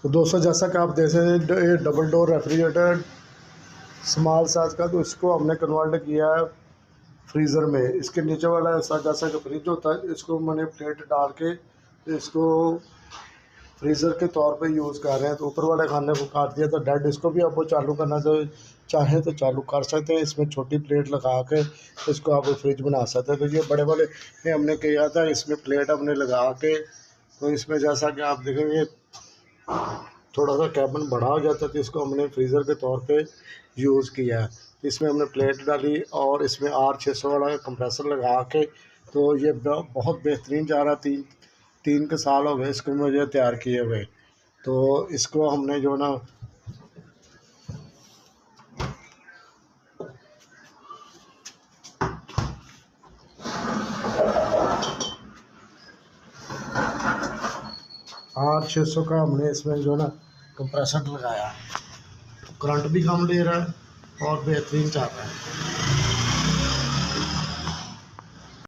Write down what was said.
तो दोस्तों जैसा कि आप देख रहे हैं ये double door refrigerator small size का, तो इसको हमने कन्वर्ट किया है फ्रीज़र में। इसके नीचे वाला ऐसा जैसा कि फ्रिज होता है, इसको मैंने प्लेट डाल के इसको फ्रीज़र के तौर पे यूज़ कर रहे हैं। तो ऊपर वाले खाने को काट दिया तो डेड, इसको भी आपको चालू करना चाहें तो चालू कर सकते हैं। इसमें छोटी प्लेट लगा के इसको आप फ्रिज बना सकते हैं। तो ये बड़े वाले में हमने किया था, इसमें प्लेट हमने लगा के, तो इसमें जैसा कि आप देखेंगे थोड़ा सा कैबिन बड़ा हो जाता है, तो इसको हमने फ्रीज़र के तौर पे यूज़ किया है। इसमें हमने प्लेट डाली और इसमें R600 वाला कंप्रेसर लगा के, तो ये बहुत बेहतरीन जा रहा है। तीन तीन के साल हो गए इसको मुझे तैयार किए हुए। तो इसको हमने जो ना R600 का हमने इसमें जो ना कंप्रेसर लगाया, तो करंट भी कम ले रहा है और बेहतरीन चल रहा है।